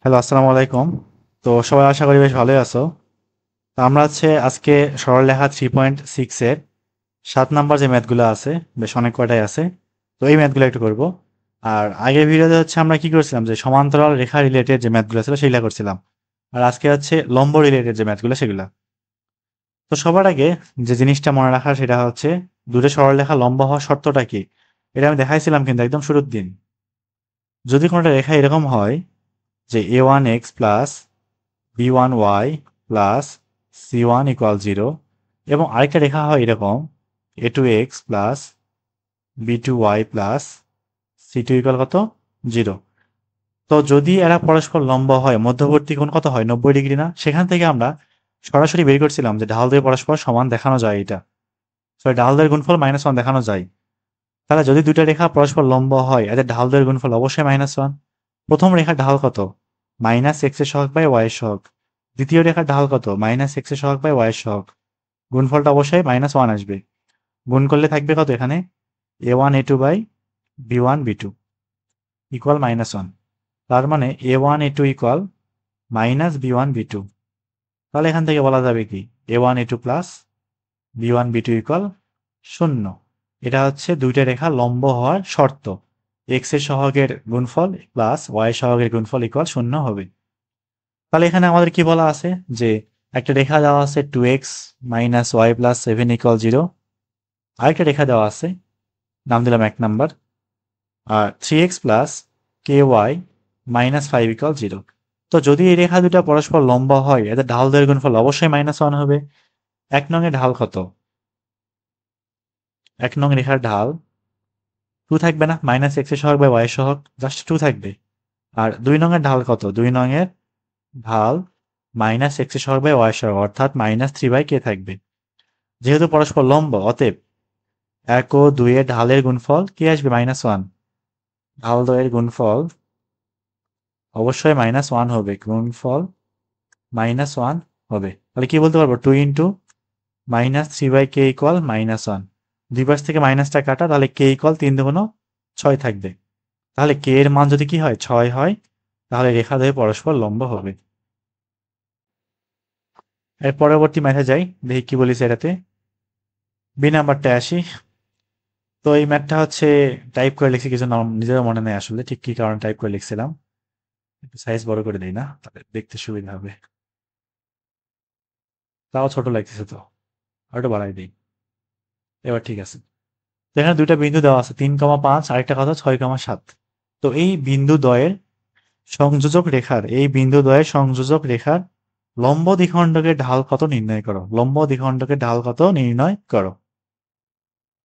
Hello, আসসালামু আলাইকুম। তো সবাই আশা করি বেশ ভালোই আছো। তো আমরা আজকে সরলরেখা 3.6 এর 7 নাম্বার যে ম্যাথগুলো আছে, বেশ অনেক কয়টাই আছে। তো এই ম্যাথগুলো একটু করব। আর আগের ভিডিওতে আমরা কি করছিলাম, যে সমান্তরাল রেখা রিলেটেড যে ম্যাথগুলো ছিল সেগুলো করছিলাম। আর আজকে লম্ব রিলেটেড যে ম্যাথগুলো সেগুলো। তো সবার আগে যে জিনিসটা মনে রাখার সেটা হচ্ছে, দুটো সরলরেখা লম্ব হওয়ার শর্তটা কি। এটা আমি দেখাইছিলাম কিন্তু একদম শুরুর দিন। যদি কোনোটা রেখা এরকম হয় যে a1x plus b1y plus c1 equal 0, এবং আরেকটা রেখা হয় এরকম a2x plus b2y plus c2 equal কত, 0। তো যদি এরা পরস্পর লম্ব হয়, মধ্যবর্তী কোণ কত হয়, 90 ডিগ্রি না? সেখান থেকে আমরা সরাসরি বের করছিলাম যে ঢাল দিয়ে পরস্পর সমান দেখানো যায় এটা। সরি, ঢাল দ্বয়ের গুণফল -1 দেখানো যায়। তাহলে যদি দুইটা রেখা পরস্পর লম্ব হয়, এদের ঢাল দ্বয়ের গুণফল অবশ্যই -1। প্রথম রেখার ঢাল কত, -x এর সহগ বাই y এর সহগ। দ্বিতীয় রেখার ঢাল কত, -x এর সহগ বাই y এর সহগ। গুণফলটা অবশ্যই -1 আসবে। গুণ করলে থাকবে কত এখানে, a1 a2 by b1 b2 equal -1। তার মানে a1 a2 equal -b1 b2। তাহলে এখান থেকে বলা যাবে কি, a1 a2 plus b1 b2 equal 0। এটা দুইটা রেখা লম্ব হওয়ার শর্ত। x এর সহগের গুণফল প্লাস y এর সহগের গুণফল ইকুয়াল 0 হবে। তাহলে এখানে আমাদের কি বলা আছে, যে একটা রেখা দেওয়া আছে 2x minus Y plus 7 equal 0। আরেকটা রেখা দেওয়া আছে, নাম দিলাম 1 নাম্বার, আর 3x প্লাস কে ওয়াই মাইনাস 5 ইকুয়াল 0। তো যদি এই রেখা দুটা পরস্পর লম্ব হয়, এদের ঢাল দৈর্ঘ্যের গুণফল অবশ্যই -1 হবে। 1 নং এর ঢাল কত, 1 নং রেখার ঢাল 2 থাকবে না, -x এর সহগ বাই y এর সহগ, জাস্ট 2 থাকবে। আর 2 নং এর ঢাল কত, 2 নং এর ঢাল -x এর সহগ বাই y এর সহগ, অর্থাৎ -3/k থাকবে। যেহেতু পরস্পর লম্ব, অতএব 1 ও 2 এর ঢালের গুণফল কি আসবে, -1। ঢাল দ্বয়ের গুণফল অবশ্যই -1 হবে, গুণফল -1 হবে। তাহলে কি বলতে পারবো, 2 ইন্টু -3/k ইকুয়াল -1। দুই পাশ থেকে মাইনাসটা কাটা, তাহলে k ইকুয়াল 3 দুগুণ 6 থাকবে। তাহলে k এর মান যদি কি হয়, 6 হয়, তাহলে রেখা দ্বয় পরস্পর লম্ব হবে। এর পরবর্তী ম্যাথে যাই, দেখি কি বলিস এটাতে। বি নাম্বারটা আসি। তো এই ম্যাথটা টাইপ করে লিখছি, কিছু নাম নিজেরও মনে নেই আসলে ঠিক কি কারণে টাইপ করে লিখছিলাম। একটু সাইজ বড় করে দেই না, তাহলে দেখতে সুবিধা হবে। তাও ছোট লাগতেছে, তো আর একটু বাড়াই দিই। এবার ঠিক আছে। তো এখানে দুইটা বিন্দু দেওয়া আছে, 3,5, আরেকটা কথা 6,7। তো এই বিন্দু দ্বয়ের সংযোজক রেখার লম্ব দ্বিখণ্ডকের ঢাল কত নির্ণয় করো। লম্ব দ্বিখণ্ডকের ঢাল কত নির্ণয় করো।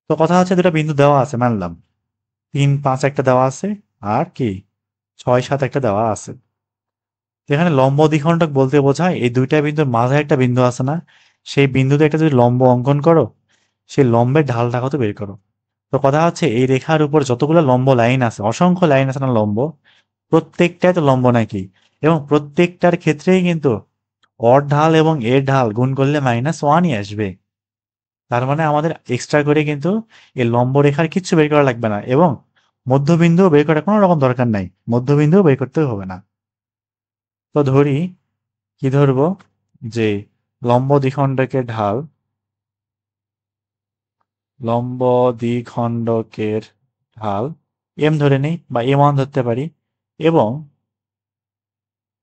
তো কথা দুটা বিন্দু দেওয়া আছে, মানলাম 3,5 একটা দেওয়া আছে, আর কি 6,7 একটা দেওয়া আছে। এখানে লম্ব দ্বিখণ্ডক বলতে বোঝায় এই দুইটা বিন্দুর মাঝে একটা বিন্দু আছে না, সেই বিন্দুতে একটা যদি লম্ব অঙ্কন করো, সেই লম্বের ঢালটা কত বের করো। তো কথা এই রেখার উপর যতগুলো লম্ব লাইন আছে, অসংখ্য লাইন আছে না লম্ব, প্রত্যেকটাই তো লম্ব নাকি, এবং প্রত্যেকটার ক্ষেত্রেই কিন্তু অর ঢাল এবং এর ঢাল গুণ করলে -1ই আসবে। তার মানে আমাদের এক্সট্রা করে কিন্তু এই লম্ব রেখার কিচ্ছু বের করা লাগবে না, এবং মধ্যবিন্দু বের করার কোনো রকম দরকার নাই, মধ্যবিন্দু বের করতে হবে না। তো ধরি, কি ধরবো, যে লম্ব দ্বিখণ্ডকের ঢাল, লম্ব দ্বিখণ্ডকের ঢাল এম ধরে নেই, বা m1 ধরতে পারি, এবং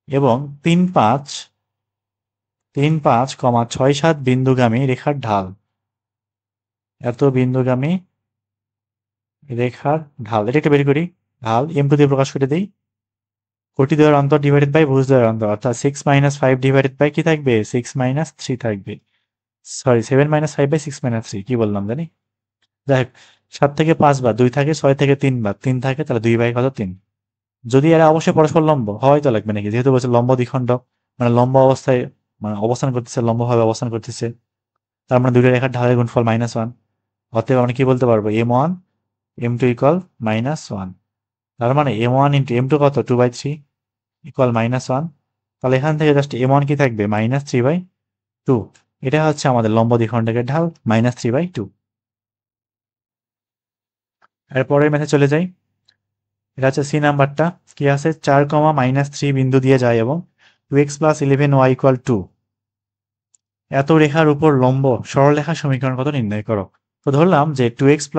এবং 3,5, 6,7 বিন্দুগামী রেখার ঢাল, এত বিন্দুগামী রেখার ঢাল, এটা একটা বের করি। ঢাল m2 দিয়ে প্রকাশ করে দেই, কোটি দ্বয়ের অন্তর ডিভাইডেড বাই ভুজ দ্বয়ের অন্তর, অর্থাৎ 6 - 5 ডিভাইডেড বাই কি থাকবে, 6 - 3 থাকবে। সরি, 7 - 5/6 - 3, কি বললাম জানি। যাই হোক, 7 থেকে 5 বার 2 থাকে, 6 থেকে 3 বার 3 থাকে, তাহলে 2/3। যদি এরা অবশ্যই পরস্পর লম্ব হয় তো লাগবে নাকি, যেহেতু বলছে লম্ব দ্বিখণ্ডক, মানে লম্ব অবস্থায়, মানে অবস্থান করতেছে, লম্বভাবে অবস্থান করতেছে, তার মানে দুইটা রেখার ঢালের গুণফল -1। অতএব আমরা কি বলতে পারবো, m1 m2 ইকুয়াল -1। তার মানে m1 ইন্টু m2 কত, 2/3 ইকুয়াল -1। তাহলে এখান থেকে জাস্ট m1 কি থাকবে, -3/2। এটা আমাদের লম্ব দ্বিখণ্ডকের ঢাল, -3/2। এর পরের ম্যাথে চলে যাই। এটা হচ্ছে সি নাম্বারটা। কি আছে, 4, -3 বিন্দু দিয়ে যায় এবং 2x + 11y = 2। এত রেখার উপর লম্ব সরলরেখার সমীকরণ কত নির্ণয় করো। তো ধরলাম যে 2x +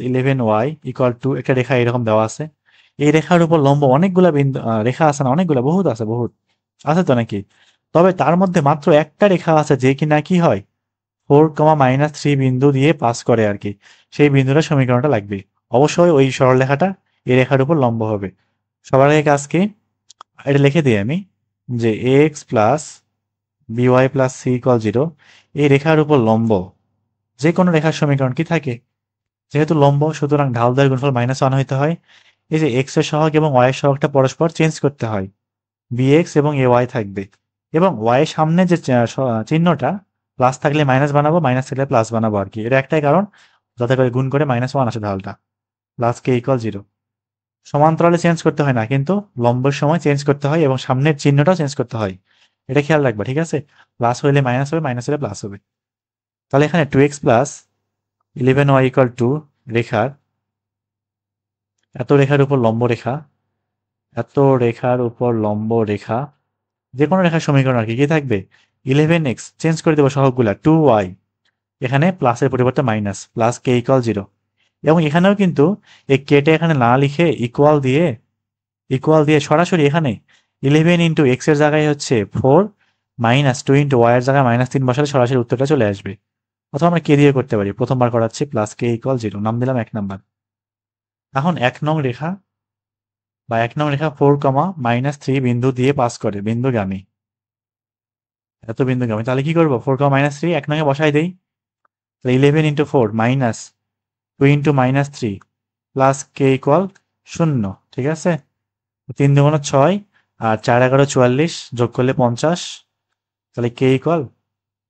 11y = 2, একটা রেখা এরকম দেওয়া আছে। এই রেখার উপর লম্ব অনেকগুলা বিন্দু রেখা আছে না, অনেকগুলা, বহুত আছে, বহুত আছে তো নাকি। তবে তার মধ্যে মাত্র একটা রেখা আছে যে কিনা কি হয়, 4, -3 বিন্দু দিয়ে পাস করে আর কি। সেই বিন্দুটার সমীকরণটা লাগবে। অবশ্যই ওই সরলরেখাটা এই রেখার উপর লম্ব হবে। সবার আগে কাজ কি, এটা লিখে দিই আমি, যে ax + by + c = 0 এই রেখার উপর লম্ব যে কোনো রেখার সমীকরণ কি থাকে, যেহেতু লম্ব সুতরাং ঢাল দ্বয়ের গুণফল -1 হইতে হয়। এই যে x এর সহগ এবং y এর সহগটা পরস্পর চেঞ্জ করতে হয়, bx এবং ay থাকবে এবং y এর সামনে যে চিহ্নটা প্লাস থাকলে মাইনাস বানাবো, মাইনাস থাকলে প্লাস বানাবো আর কি। এটা একটাই কারণ, যাতে করে গুণ করে -1 আসে ঢালটা, প্লাস k = 0। সমান্তরালে চেঞ্জ করতে হয় না, কিন্তু লম্বের সময় চেঞ্জ করতে হয় এবং সামনের চিহ্নটাও চেঞ্জ করতে হয়। এটা খেয়াল রাখবা, ঠিক আছে। প্লাস হইলে মাইনাস হবে, মাইনাস হলে প্লাস হবে। তাহলে এখানে 2x + 11y = 2 রেখার, এত রেখার উপর লম্ব রেখা, এত রেখার উপর লম্ব রেখা, যে কোনো রেখার সমীকরণ আর কি, কি থাকবে, 11x চেঞ্জ করে দেবো সহগগুলা, 2y এখানে প্লাসের পরিবর্তে মাইনাস, প্লাস k = 0। এবং এখানেও কিন্তু এই কেটে এখানে না লিখে ইকুয়াল দিয়ে সরাসরি এখানে 11 × x এর জায়গায় হচ্ছে 4 -2 × y এর জায়গায় -3 বসালে সরাসরি উত্তরটা চলে আসবে। অথবা আমরা কে দিয়ে করতে পারি, প্রথমবার করাচ্ছি, প্লাস k = 0, নাম দিলাম 1 নাম্বার। এখন 1 নং রেখা 4, বিন্দু দিয়ে পাস করে, বিন্দুগামী, এত বিন্দুগামী। তাহলে কি করবো, 4, 1 নঙে বসাই দেই। 11 × 4 -2 × -3 প্লাস k = 0, ঠিক আছে। 3 × 2 = 6 আর 4 × 11 = 44, যোগ করলে 50। তাহলে k =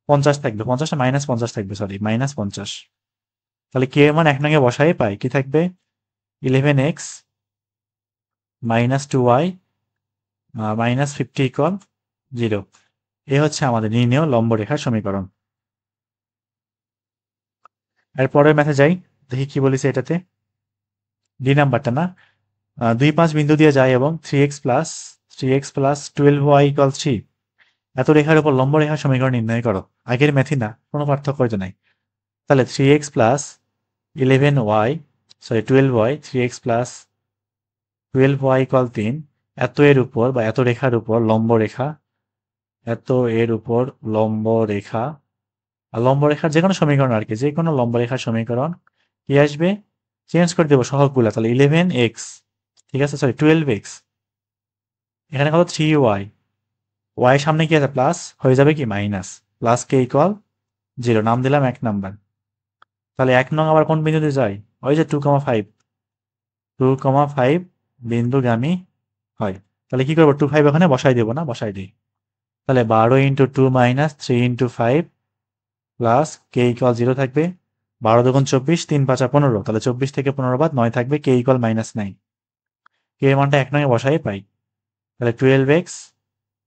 50 থাকবে, 50 না -50 থাকবে, সরি -50। তাহলে k এর মান 1 নঙে বসাই পাই, কি থাকবে, 11x -2y -50 = 0। এ হচ্ছে আমাদের নির্ণেয় লম্ব রেখার সমীকরণ। এর পরের ম্যাথে যাই, দেখি কি বলেছে এটাতে। ডি নাম্বারটা না, 2, 5 বিন্দু দিয়ে যায় এবং 3x + 12y = 3 এত রেখার উপর লম্ব রেখার সমীকরণ নির্ণয় করো। আগের ম্যাথই না, কোনো পার্থক্য হয়তো নাই। তাহলে 3x + 11y, sorry 12y, 3x + 12y = 3 এত এর উপর বা এত রেখার উপর লম্ব রেখা, এত এর উপর লম্ব রেখা, আর লম্ব রেখার যে কোনো সমীকরণ আর কি, যে কোনো লম্ব রেখার সমীকরণ কি আসবে, চেঞ্জ করে দেবো সহগগুলা। তাহলে 11x, ঠিক আছে, সরি 12x, এখানে কত 3y, y এর সামনে কি আছে প্লাস, হয়ে যাবে কি মাইনাস, প্লাস k = 0, নাম দিলাম 1 নাম্বার। তাহলে 1 নং আবার কোন বিন্দুতে যায়, ওই যে 2,5 বিন্দুগামী হয়। তাহলে কি করবো, 2, 5 ওখানে বসাই দেবো না, বসাই দিই। তাহলে 12 × 2 - 3 × 5 প্লাস k = 0 থাকবে। 12 × 2 = 24, 3, 5 = 15, তাহলে 24 থেকে 15 বাদ 9 থাকবে, k = -9। k এর মানটা 1 নঙে বসাই পাই। তাহলে 12x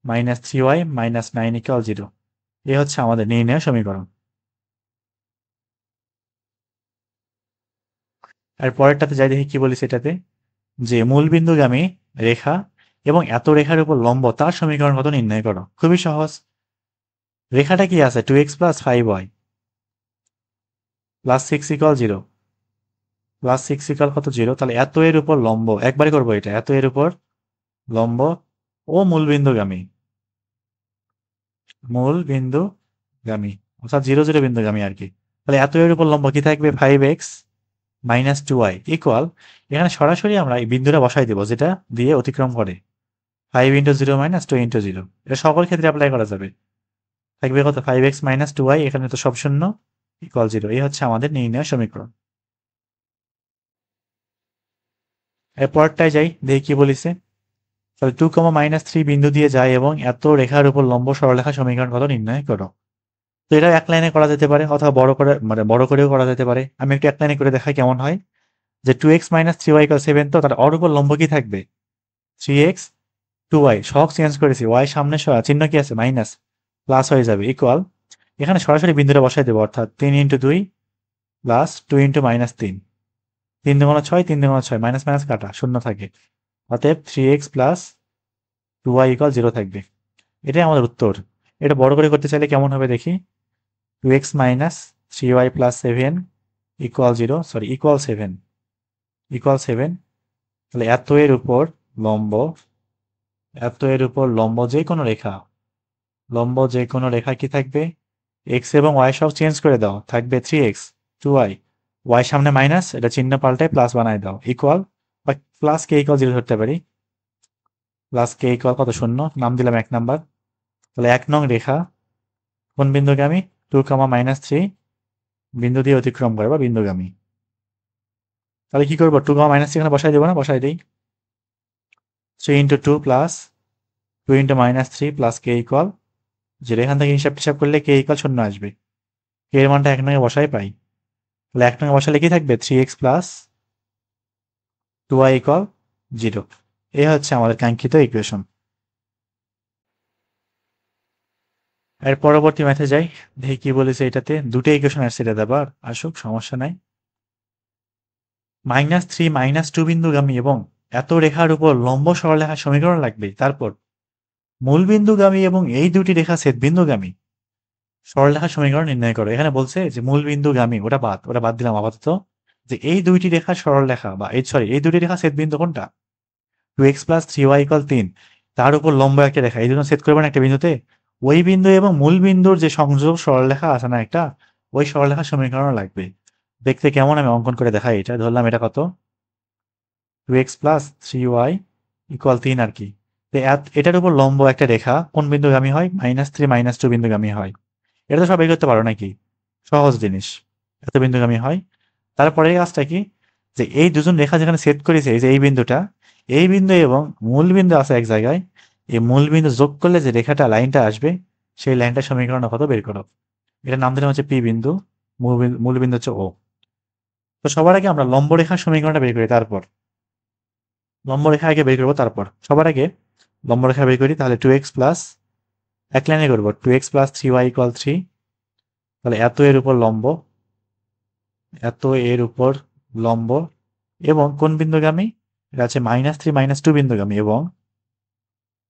-3y -9 = 0। এ হচ্ছে আমাদের নির্ণয় সমীকরণ। আর পরেরটাতে যাই, দেখি কি বলিস এটাতে, যে মূলবিন্দুগামী রেখা এবং এত রেখার উপর লম্ব, তার সমীকরণ কত নির্ণয় করো। খুবই সহজ। রেখাটা কি আছে, 2x + 5y + 6 = 0, প্লাস 6 = কত, 0। তাহলে এত এর উপর লম্ব, একবারে করবো এটা, এত এর উপর লম্ব ও মূলবিন্দুগামী অর্থাৎ 0, 0 বিন্দুগামী আর কি। তাহলে এত এর উপর লম্ব কি থাকবে, 5x -2y ইকুয়াল, এখানে সরাসরি আমরা এই বিন্দুটা বসাই দেবো যেটা দিয়ে অতিক্রম করে, 5 × 0 - 2 × 0। এটা সকল ক্ষেত্রে অ্যাপ্লাই করা যাবে। থাকবে কত, 5x -2y, এখানে তো সব শূন্য, = 0। এই হচ্ছে আমাদের নির্ণয় সমীকরণ। এর পরেরটায় যাই, দেখি কি বলিছে। তাহলে 2, -3 বিন্দু দিয়ে যায় এবং এত রেখার উপর লম্ব সরলরেখা সমীকরণ কত নির্ণয় করো। তো এটা এক লাইনে করা যেতে পারে, অথবা বড় করে, মানে বড় করেও করা যেতে পারে। আমি একটু এক লাইনে করে দেখাই কেমন হয়। যে 2x - 3y = 7, তো তার ওর উপর লম্ব কি থাকবে, 3x 2y, সহগ চেঞ্জ করেছি, y সামনে চিহ্ন কি আছে, মাইনাস, প্লাস হয়ে যাবে, ইকুয়াল, এখানে সরাসরি বিন্দুটা বসাই দেবো, অর্থাৎ 3 × 2 + 2 × -3 3 × 6, 3 × 6, মাইনাস মাইনাস কাটা, শূন্য থাকে। অতএব 3x প্লাস 2y ইকুয়াল 0 থাকবে। এটাই আমাদের উত্তর। এটা বড় করে করতে চাইলে কেমন হবে দেখি। 2x minus 3y plus 7 equal 0, sorry equal 7, equal 7। তাহলে এত এর উপর লম্ব, এত এর উপর লম্ব যে কোনো রেখা, লম্ব যে কোনো রেখা কি থাকবে, x এবং y সব চেঞ্জ করে দাও, থাকবে 3x 2y, y সামনে মাইনাস, এটা চিহ্ন পাল্টায় প্লাস বানায় দাও, ইকুয়াল, বা প্লাস কে ইকুয়াল 0 ধরতে পারি। প্লাস কে ইকুয়াল কত, শূন্য, নাম দিলাম 1 নাম্বার। তাহলে 1 নং রেখা কোন বিন্দুগামী, 2, বিন্দু দিয়ে অতিক্রম করে বা বিন্দুগামী। তাহলে কি করবো, 2, এখানে বসাই দেবো না, বসাই দিই। 3 × 2 প্লাস 2 × -3 প্লাস কে ইকুয়াল 0। এখান থেকে হিসাব টিসাব করলে কে ইকুয়াল 0 আসবে। কে এর মানটা 1 নঙ্গে বসাই পাই। তাহলে 1 নঙ্গে বসালে কি থাকবে, 3x প্লাস 2y ইকুয়াল 0। এ হচ্ছে আমাদের কাঙ্ক্ষিত ইকুয়েশন। এর পরবর্তী ম্যাথে যাই, দেখি কি বলেছে এটাতে। দুটো ইকুয়েশন আসছে, এটা আবার আসুক, সমস্যা নাই। -3 -2 বিন্দুগামী এবং এত রেখার উপর লম্ব সরলরেখার সমীকরণ লাগবে। তারপর মূল বিন্দুগামী এবং এই দুটি রেখা ছেদ বিন্দুগামী সরলরেখার সমীকরণ নির্ণয় করো। এখানে বলছে যে মূল বিন্দুগামী, ওটা বাদ দিলাম আপাতত। যে এই দুইটি রেখা সরলরেখা বা এই দুটি রেখা ছেদ বিন্দু কোনটা, 2x প্লাস 3y ইকুয়াল 3, তার উপর লম্ব একটা রেখা, এই দুটো ছেদ করবেন একটা বিন্দুতে। ওই বিন্দু এবং মূল বিন্দুর যে সংযোগ সরলরেখা আছে না একটা, ওই সরলরেখার সমীকরণ লাগবে। দেখতে কেমন, আমি অঙ্কন করে দেখাই। এটা ধরলাম এটা কত, 2x প্লাস 3y ইকুয়াল 3 আর কি। এটার উপর লম্ব একটা রেখা কোন বিন্দুগামী হয়, -3 -2 বিন্দুগামী হয়। এটা তো সবাই করতে পারো নাকি, সহজ জিনিস, এত বিন্দুগামী হয়। তারপরে কাজটা কি, যে এই দুজন রেখা যেখানে সেট করেছে, এই যে এই বিন্দুটা, এই বিন্দু এবং মূল বিন্দু আছে এক জায়গায়, এই মূল বিন্দু যোগ করলে যে রেখাটা লাইনটা আসবে, সেই লাইনটার সমীকরণ কত বের করো। এটার নাম দিলাম হচ্ছে পি বিন্দু, মূল বিন্দু হচ্ছে ও। তো সবার আগে আমরা লম্ব রেখার সমীকরণটা বের করি, তারপর লম্ব রেখা আগে বের করবো, তারপর সবার আগে লম্ব রেখা বের করি। তাহলে 2x প্লাস, এক লাইনে করবো, 2x প্লাস 3y ইকুয়াল 3। তাহলে এত এর উপর লম্ব, এত এর উপর লম্ব এবং কোন বিন্দুগামী, এটা আছে -3 -2 বিন্দুগামী এবং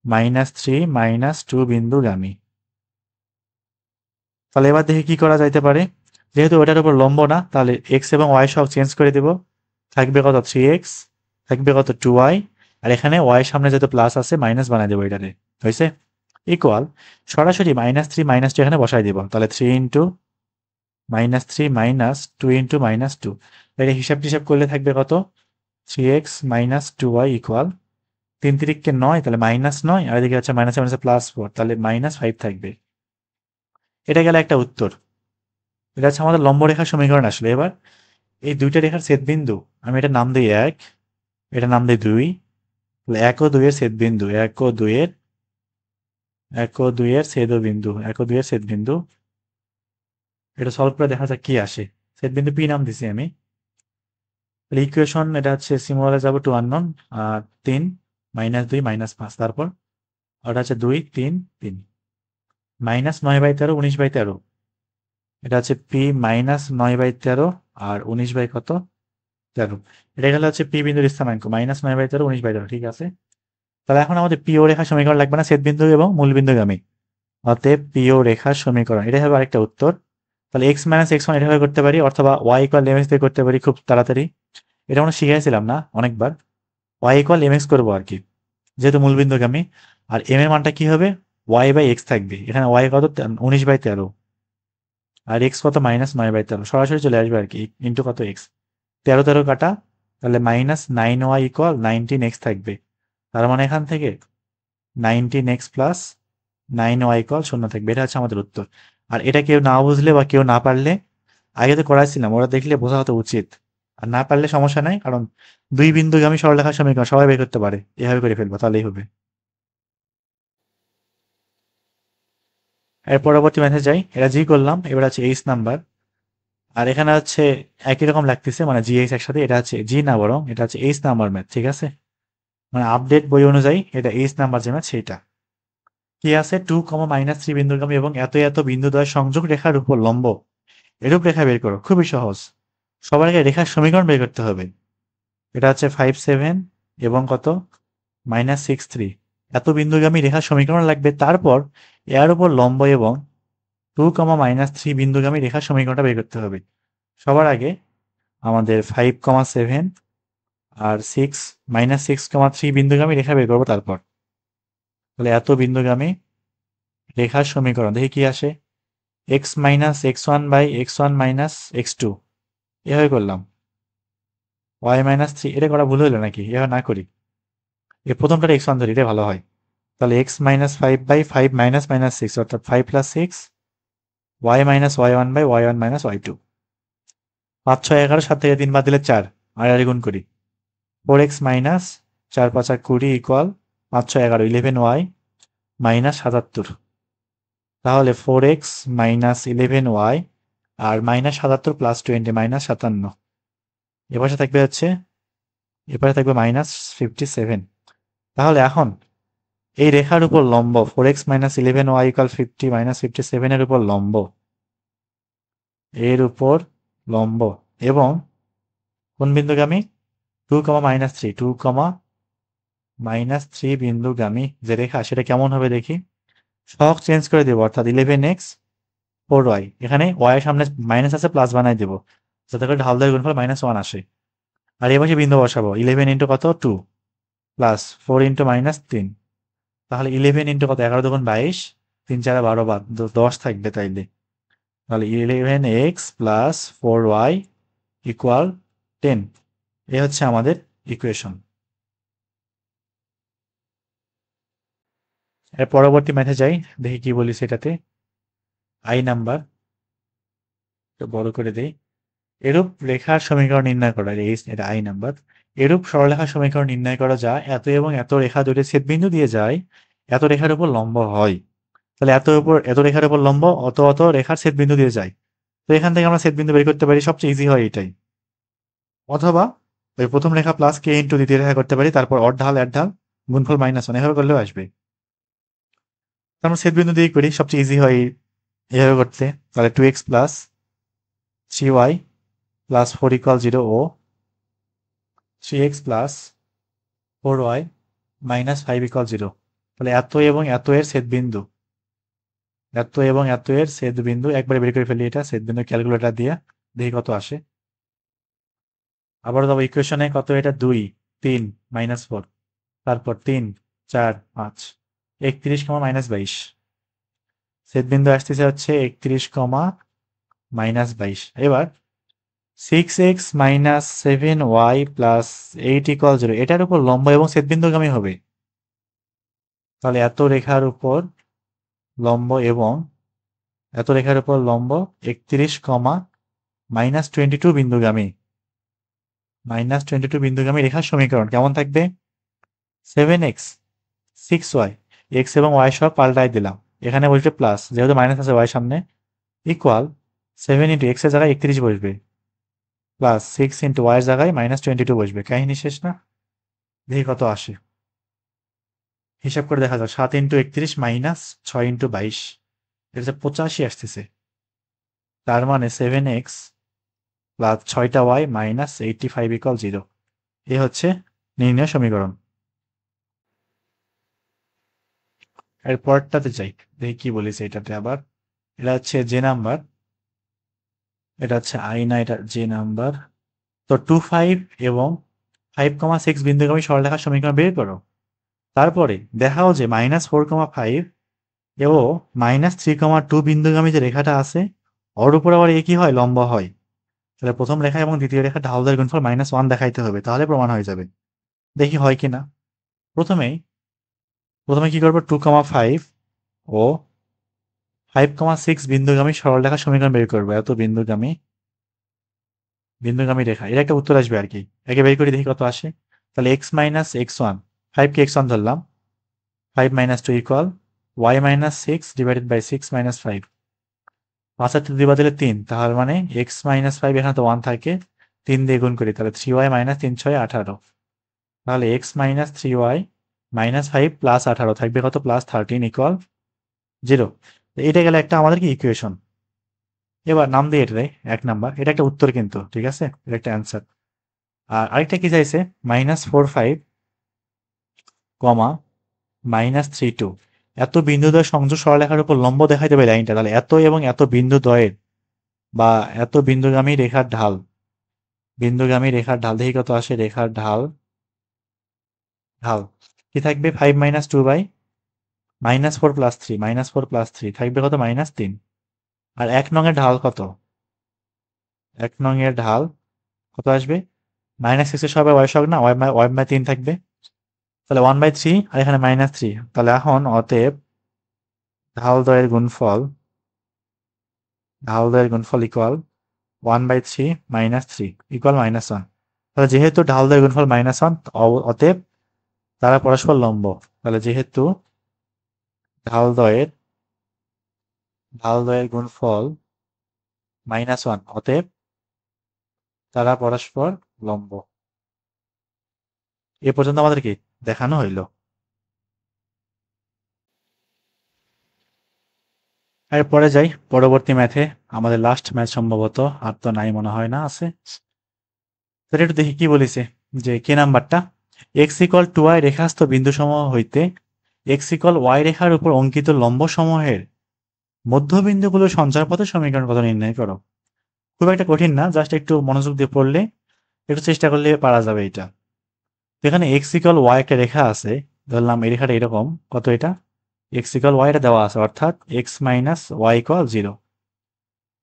-3 -2 বিন্দুগামী। তাহলে এবার দেখি কি করা যাইতে পারে। যেহেতু ওটার উপর লম্ব না, তাহলে x এবং y সব চেঞ্জ করে দেব, থাকবে কত 3x, থাকবে কত 2y, আর এখানে y সামনে যেহেতু প্লাস আছে মাইনাস বানাই দেবো এটাতে, হয়েছে। ইকুয়াল, সরাসরি -3 -2 এখানে বসাই দিব। তাহলে 3 × -3 -2 × -2, এটা হিসাব টিসাব করলে থাকবে কত, 3x -2y ইকুয়াল 3 3 9, তাহলে -9, আর এদিকে হচ্ছে মাইনাস মাইনাসে +4, তাহলে -5 থাকবে। এটা গেল একটা উত্তর। এটা হচ্ছে আমাদের লম্ব রেখার সমীকরণ আসলে। এবার এই দুইটা রেখার ছেদ বিন্দু, আমি এটা নাম দিই 1, এটা নাম দিই 2, তাহলে 1 ও 2 এর ছেদ বিন্দু, 1 ও 2 এর ছেদ বিন্দু, 1 ও 2 এর ছেদ বিন্দু। এটা সলভ করে দেখা যাক কি আসে। ছেদ বিন্দু পি নাম দিছি আমি। ইকুয়েশন এটা হচ্ছে সিমুলারে যাব, 2 আননোন, আর 3 -2 -5, তারপর ওটা হচ্ছে 2 3 3, -9/13 19/13, এটা হচ্ছে পি -9/13 আর 19 কত 13। এটা গেলে হচ্ছে পি বিন্দুর স্থানাঙ্ক, -9/13 19/13, ঠিক আছে। তাহলে এখন আমাদের পিও রেখার সমীকরণ লাগবে না, ছেদ বিন্দু এবং মূল বিন্দুগামী। অতএব পিও রেখার সমীকরণ, এটাই হবে আরেকটা উত্তর। তাহলে x - x1 এটা ভাবে করতে পারি, অথবা y = mx দিয়ে করতে পারি খুব তাড়াতাড়ি। এটা আমরা শিখাইছিলাম না অনেকবার। y = mx করবো আর কি, যেহেতু মূল বিন্দুগামী। আর m এর মানটা কি হবে, y/x থাকবে। এখানে y কত 19/13, আর x কত -9/13, সরাসরি চলে আসবে আর কি, ইন্টু কত x, 13 13 কাটা, তাহলে -9y = 19x থাকবে। তার মানে এখান থেকে 19x প্লাস 9y = 0 থাকবে। এটা হচ্ছে আমাদের উত্তর। আর এটা কেউ না বুঝলে বা কেউ না পারলে, আগে তো করাইছিলাম, ওরা দেখলে বোঝা হতো উচিত। আর না পারলে সমস্যা নাই, কারণ দুই বিন্দুগামী সরলরেখার সমীকরণ সবাই বের করতে পারে, এভাবে করে ফেলবো, তাহলেই হবে। এর পরবর্তী ম্যাথে যাই। এটা জি করলাম, এবার আছে এইচ নাম্বার। আর এখানে হচ্ছে একই রকম লাগতেছে, মানে জি এইচ একসাথে। এটা হচ্ছে জি না, বরং এটা হচ্ছে এইচ নাম্বার ম্যাথ, ঠিক আছে। মানে আপডেট বই অনুযায়ী এটা এইচ নাম্বার যে ম্যাথ সেইটা। কি আছে, 2, -3 বিন্দুগামী এবং এত এত বিন্দুদ্বয় সংযোগ রেখার উপর লম্ব এরূপ রেখা বের করো। খুবই সহজ। সবার আগে রেখার সমীকরণ বের করতে হবে। এটা হচ্ছে 5 7 এবং কত -6 3। এত বিন্দুগামী রেখার সমীকরণ লাগবে, তারপর এর উপর লম্ব এবং 2, -3 বিন্দুগামী রেখার সমীকরণটা বের করতে হবে। সবার আগে আমাদের 5, 7 আর 6, -6, 3 বিন্দুগামী রেখা বের করবো। তারপর তাহলে এত বিন্দুগামী রেখার সমীকরণ দেখি কি আসে। x-x1/x1 - x2 এভাবে করলাম। y-3 এটা করা ভুল হইলো নাকি? এভাবে না করি, এই প্রথমটা x1 ধরি, এটা ভালো হয়। তাহলে x-5/5 - -6 অর্থাৎ 5 + 6 y-y1/y1 - y2। 5 6 11, 7 থেকে 3 বাদ দিলে 4, আর গুণ করি। 4x - 4 5 20 = 5 6 11 11y -77। তাহলে 4x - 11y আর -77 + 20 -57। এপাশে থাকবে হচ্ছে, এপাশে থাকবে -57। তাহলে এখন এই রেখার উপর লম্ব 4x - 11y = 50 -57 এর উপর লম্ব, এর উপর লম্ব এবং কোন বিন্দুগামী 2, -3 2, -3 বিন্দুগামী যে রেখা, সেটা কেমন হবে দেখি। সহগ চেঞ্জ করে দেবো, অর্থাৎ 11x 4y। এখানে y এর সামনে মাইনাস আছে, প্লাস বানাই দেবো যাতে করে ঢালদার গুণফল -1 আসে। আর এ পাশে বিন্দু বসাবো, 11 ইন্টু কত 2 প্লাস 4 ইন্টু -3। তাহলে 11 ইন্টু কত 11 2 22, 3 4 12 বাদ 10 থাকবে তাইলে। তাহলে 11x প্লাস 4y ইকুয়াল 10। এ হচ্ছে আমাদের ইকুয়েশন। এর পরবর্তী ম্যাথে যাই, দেখি কি বলি সেটাতে। আই নাম্বার বড় করে দেই। এরূপ রেখার সমীকরণ নির্ণয় করা, এটা আই নাম্বার। এরূপ সরলরেখার সমীকরণ নির্ণয় করা যায় এত এবং এত রেখা দুটি ছেদবিন্দু দিয়ে যায় এত রেখার উপর লম্ব হয়। তাহলে এত রেখার উপর লম্ব অত রেখার ছেদবিন্দু দিয়ে যায়। তো এখান থেকে আমরা ছেদবিন্দু বের করতে পারি, সবচেয়ে ইজি হয় এটাই। অথবা ওই প্রথম রেখা প্লাস কে ইন্টু দ্বিতীয় রেখা করতে পারি, তারপর অর ঢাল এর ঢাল গুণফল -1 এভাবে করলেও আসবে। আমরা ছেদবিন্দু দিয়ে করি, সবচেয়ে ইজি হয় এভাবে করতে। তাহলে 2x প্লাস 3y প্লাস 4 = 0 ও 3x প্লাস 4y -5 = 0। তাহলে এত এবং এত এর ছেদবিন্দু, এত এবং এত এর ছেদবিন্দু একবারে বের করে ফেলি। এটা ছেদবিন্দু ক্যালকুলেটর দিয়ে দেখি কত আসে। আবার যাবো ইকুয়েশনে, কত এটা 2 3 -4, তারপর 3 4 5 31, -22। ছেদবিন্দু আসতেছে হচ্ছে 31, -22। এবার 6x - 7y প্লাস 8 = 0 এটার উপর লম্ব এবং ছেদবিন্দুগামী হবে। তাহলে এত রেখার উপর লম্ব এবং এত রেখার উপর লম্ব 31, -22 বিন্দুগামী, -22 বিন্দুগামী রেখার সমীকরণ কেমন থাকবে। 7x 6y, x এবং y সহ পাল্টাই দিলাম, এখানে বসবে প্লাস, যেহেতু মাইনাস আছে y সামনে, ইকুয়াল 7 ইন্টু x এর জায়গায় 31 বসবে, প্লাস 6 ইন্টু y এর জায়গায় -22 বসবে। কাহিনী শেষ না? দেখি কত আসে। হিসাব করে দেখা যাক, 7 ইন্টু 31 মাইনাস 6 ইন্টু 22, এটা হচ্ছে 85 আসতেছে। তার মানে 7x প্লাস 6টা y -85 = 0। এ হচ্ছে নির্ণয় সমীকরণ। এর পরেরটাতে যাই, দেখি কি বলেছে এটাতে আবার। এটা হচ্ছে যে নাম্বার, এটা হচ্ছে আই না, এটা যে নাম্বার। তো 2 5 এবং 5, 6 বিন্দুগামী সরলরেখার সমীকরণ বের করো। তারপরে দেখাও যে -4, 5 এবং -3, 2 বিন্দুগামী যে রেখাটা আছে ওর উপর আবার একই হয়, লম্ব হয়। তাহলে প্রথম রেখা এবং দ্বিতীয় রেখা ঢালদার গুণফল -1 দেখাইতে হবে, তাহলে প্রমাণ হয়ে যাবে। দেখি হয় কিনা। প্রথমে কি করবো, 2, 5 ও 5, 6 বিন্দুগামী সরলরেখার সমীকরণ বের করবো। এত বিন্দুগামী রেখা, এর একটা উত্তর আসবে আর কি। একে বের করে দেখি কত আসে। তাহলে x - x1, 5 কে x1 ধরলাম, 5 - 2 = y - 6 ডিভাইডেড বাই 6 - 5। 5 আর 2 বাদ দিলে 3, তাহলে মানে x - 5 এখানে তো 1 থাকে, 3 দিয়ে গুণ করি, তাহলে 3y - 3 6 18। তাহলে x - 3y - 5 প্লাস 18 থাকবে কত, +13 = 0। এটা গেলে একটা আমাদের কি ইকুয়েশন। এবার নাম দিয়ে এটাই 1 নাম্বার, এটা একটা উত্তর কিন্তু, ঠিক আছে, এটা একটা অ্যান্সার। আর আরেকটা কি চাইছে, -4 5, -3 2। এত বিন্দুদ্বয় সংযোগ সরলরেখার উপর লম্ব দেখাই দেবে লাইনটা, তাহলে এত এবং এত বিন্দুদ্বয়ের বা এত বিন্দুগামী রেখার ঢাল, দেখি কত আসে, রেখার ঢাল ঢাল কি থাকবে, 5 - 2 বাই -4 + 3, থাকবে কত, -3। আর 1 নং এর ঢাল কত, 1 নং এর ঢাল কত আসবে, -6 এর সবাই ওয়াই সহগ না, ওয়াই/3 থাকবে, তাহলে 1/3 আর এখানে -3। তাহলে এখন অতএব ঢাল দ্বয়ের গুণফল ইকুয়াল 1/3 - 3 ইকুয়াল -1। তাহলে যেহেতু ঢাল দ্বয়ের গুণফল -1, অতএব তারা পরস্পর লম্ব। তাহলে যেহেতু ঢাল দ্বয়ের গুণফল -1, অতএব তারা পরস্পর লম্ব। এ পর্যন্ত আমাদের কি দেখানো হইল। এরপরে যাই পরবর্তী ম্যাথে, আমাদের লাস্ট ম্যাথ সম্ভবত, আর তো নাই মনে হয়, না আছে। তাহলে একটু দেখি কি বলেছে, যে কে নাম্বারটা, x=2y রেখাস্থ বিন্দু সমূহ হইতে x=y রেখার উপর অঙ্কিত লম্ব সমূহের মধ্যবিন্দুগুলো সঞ্চারপথের সমীকরণ কত নির্ণয় করো। খুব একটা কঠিন না, জাস্ট একটু মনোযোগ দিয়ে পড়লে, একটু চেষ্টা করলে পারা যাবে এটা। তো এখানে x=y একটা রেখা আছে, ধরলাম এই রেখাটা এরকম, কত এটা, x=y এটা দেওয়া আছে, অর্থাৎ x - y = 0।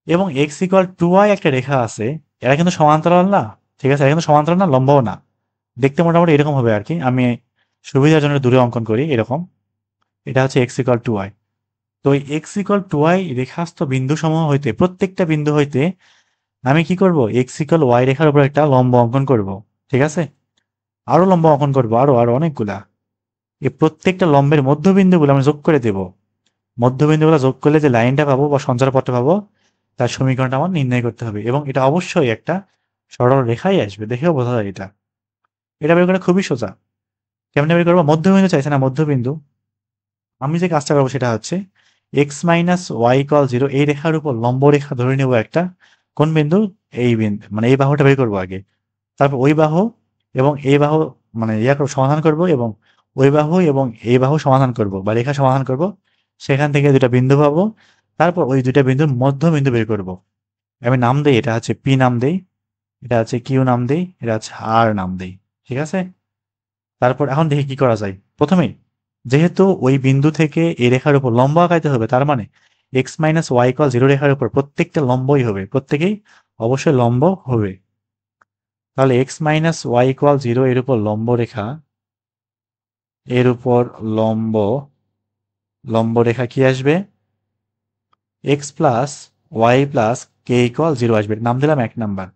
এবং x=2y একটা রেখা আছে, এরা কিন্তু সমান্তরাল না, ঠিক আছে, এরা কিন্তু সমান্তরাল না, লম্বও না, দেখতে মোটামুটি এরকম হবে আর কি। আমি সুবিধার জন্য দূরে অঙ্কন করি এরকম। এটা হচ্ছে x=y। তো এই x=y রেখাস্থ বিন্দু সমূহ হইতে, প্রত্যেকটা বিন্দু হইতে আমি কি করব, x=y রেখার উপর একটা লম্ব অঙ্কন করব, ঠিক আছে, আরো লম্ব অঙ্কন করব, আরো আরো অনেকগুলা। এই প্রত্যেকটা লম্বের মধ্যবিন্দুগুলো আমি যোগ করে দেব, মধ্যবিন্দুগুলো যোগ করলে যে লাইনটা পাবো বা সঞ্চারপথটা পাবো, তার সমীকরণটা আমার নির্ণয় করতে হবে, এবং এটা অবশ্যই একটা সরল রেখাই আসবে, দেখেও বোঝা যায় এটা। এটা বের করা খুবই সোজা। কেমনে বের করবো, মধ্যবিন্দু চাইছে না, মধ্যবিন্দু। আমি যে কাজটা করবো সেটা হচ্ছে x - y = 0 এই রেখার উপর লম্ব রেখা ধরে নেব একটা, কোন বিন্দু, এই বিন্দু, মানে এই বাহুটা বের করবো আগে, তারপর ওই বাহু এবং এই বাহু, মানে সমাধান করব, এবং ওই বাহু এবং এই বাহু সমাধান করব বা রেখা সমাধান করব, সেখান থেকে দুটা বিন্দু পাবো, তারপর ওই দুইটা বিন্দুর মধ্যবিন্দু বের করব। আমি নাম দেই, এটা হচ্ছে পি নাম দেই, এটা হচ্ছে কিউ নাম দেই, এটা হচ্ছে আর নাম দেই, ঠিক আছে। তারপর এখন দেখি কি করা যায়। প্রথমেই যেহেতু ওই বিন্দু থেকে এই রেখার উপর লম্ব আঁকাইতে হবে, তার মানে x - y = 0 রেখার উপর প্রত্যেকটা লম্বই হবে, প্রত্যেকেই অবশ্যই লম্ব হবে। তাহলে x - y = 0 এর উপর লম্ব রেখা, এর উপর লম্ব লম্ব রেখা কি আসবে, x + y + k = 0 আসবে। নাম দিলাম 1 নাম্বার,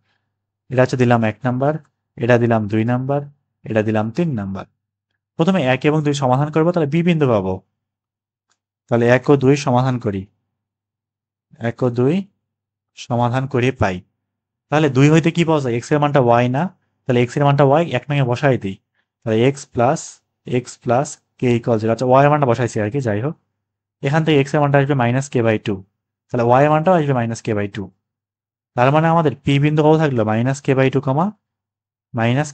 এটা হচ্ছে দিলাম 1 নাম্বার, এটা দিলাম 2 নাম্বার, এটা দিলাম 3 নাম্বার। প্রথমে 1 এবং 2 সমাধান করবো, তাহলে বি বিন্দু পাবো। তাহলে 1 ও 2 সমাধান করি, 1 ও 2 সমাধান করে পাই। তাহলে 2 হইতে কি পাওয়া যায়, x এর মানটা y না, তাহলে x এর মানটা y 1 নঙে বসাই দিই, তাহলে x + k = 0। আচ্ছা, y এর মানটা বসাইছি আর কি, যাই হোক। এখান থেকে x এর মানটা আসবে -k/2, তাহলে y এর মানটাও আসবে -k/2। তার মানে আমাদের p বিন্দু কত থাকলো, -k/2,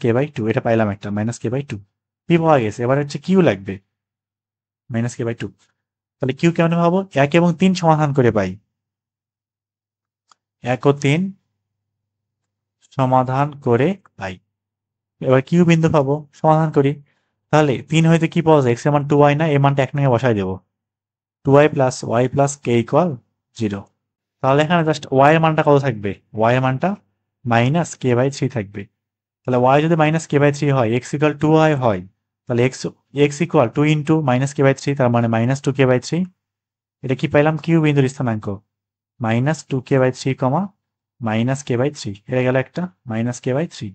-k/2, এটা পাইলাম একটা, -k/2। p পাওয়া গেছে, এবার হচ্ছে q লাগবে, -k/2। তাহলে q কেমন পাবো, 1 এবং 3 সমাধান করে পাই, 1 ও 3 সমাধান করে পাই। এবার কিউ বিন্দু পাবো, সমাধান করি। তাহলে 3 হইতে কি পাওয়া যায়, x এর মান 2y না, এই মানটা 1 নঙে বসাই দেবো, 2y + y + k = 0। তাহলে এখানে জাস্ট y এর মানটা কত থাকবে, y এর মানটা -k/3 থাকবে। তাহলে y যদি -k/3 হয়, x = 2y হয়, তাহলে x = 2 × -k/3, তার মানে -2k/3। এটা কি পাইলাম, কিউ বিন্দুর স্থানাঙ্ক, -2k/3, -k/3, এটা গেল একটা -k/3।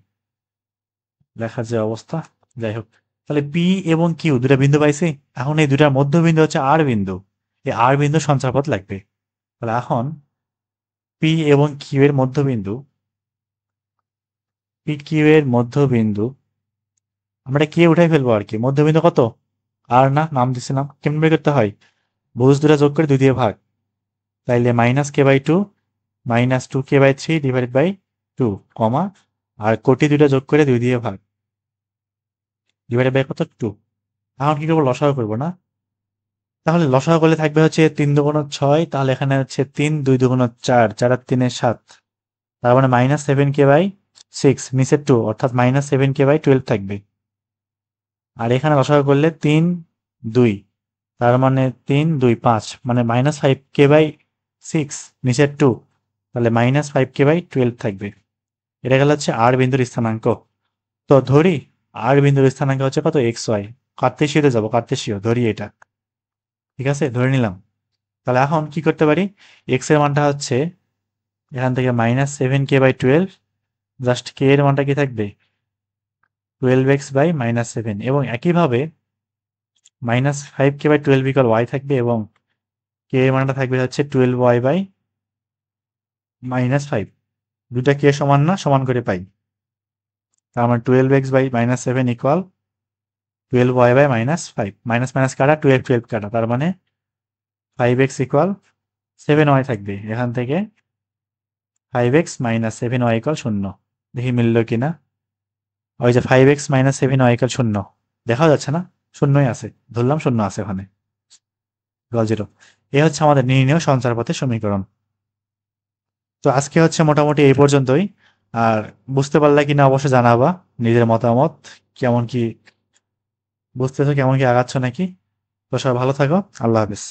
লেখার যে অবস্থা, যাই হোক। তাহলে পি এবং কিউ দুটা বিন্দু পাইছি। এখন এই দুটার মধ্যবিন্দু হচ্ছে আর বিন্দু, এই আর বিন্দু সঞ্চারপথ লাগবে। তাহলে এখন পি এবং কিউ এর মধ্যবিন্দু, পি কিউ এর মধ্যবিন্দু আমরা কে উঠাই ফেলবো আর কি, মধ্যবিন্দু কত, আর না, নাম দিছিলাম। কেমন বের করতে হয়, ভুজ দুটা যোগ করে 2 দিয়ে ভাগ, তাইলে -k/2 -2k/3 / 2, আর কোটি দুইটা যোগ করে 2 দিয়ে ভাগ, ডিভাইডেড বাই কত 2। এখন কি করবো, লসাগু করবো না? তাহলে লসাগু করলে থাকবে হচ্ছে 3 দুগুণ 6, তাহলে এখানে হচ্ছে 3 2 দুগুণ 4, 4 আর 3 7, তার মানে -7k/6 নিচে 2, অর্থাৎ -7k/12 থাকবে। আর এখানে লসাগু করলে 3 2, তার মানে 3 2 5, মানে -5k/6 নিচে 2, তাহলে -5k/12 থাকবে। এটা গেল হচ্ছে আর বিন্দুর স্থানাঙ্ক। তো ধরি আর বিন্দুর স্থানাঙ্ক হচ্ছে কত, xy। কার্তেশীয়তে যাবো, কার্তেশীয় ধরি এটা, ঠিক আছে, ধরে নিলাম। তাহলে এখন কি করতে পারি, এক্স এর মানটা হচ্ছে এখান থেকে -7k/12, জাস্ট কে এর মানটা কি থাকবে, 12x/-7, এবং একইভাবে -5k/12 ইকুয়াল y থাকবে, এবং কে এর মানটা থাকবে হচ্ছে 12y/-5। দুটা কে সমান না, সমান করে পাই। তার মানে 12x/-7 equal 12y/-5, minus minus কাটা, 12 12 কাটা, তার মানে 5x ইকুয়াল 7y থাকবে। এখান থেকে 5x - 7y ইকুয়াল 0। দেখি মিলল কিনা। ওই যে 5x - 7y ইকুয়াল 0 দেখা যাচ্ছে না, শূন্যই আছে, ধরলাম শূন্য আছে ওখানে, ইকুয়াল 0। এ হচ্ছে আমাদের নির্ণেয় সঞ্চার পথের সমীকরণ। তো আজকে হচ্ছে মোটামুটি এই পর্যন্তই। আর বুঝতে পারলে কিনা অবশ্যই জানাবা, নিজের মতামত কেমন কি বুঝতেছো, কেমন কি আগাচ্ছ নাকি। তো সবাই ভালো থাকো, আল্লাহ হাফেজ।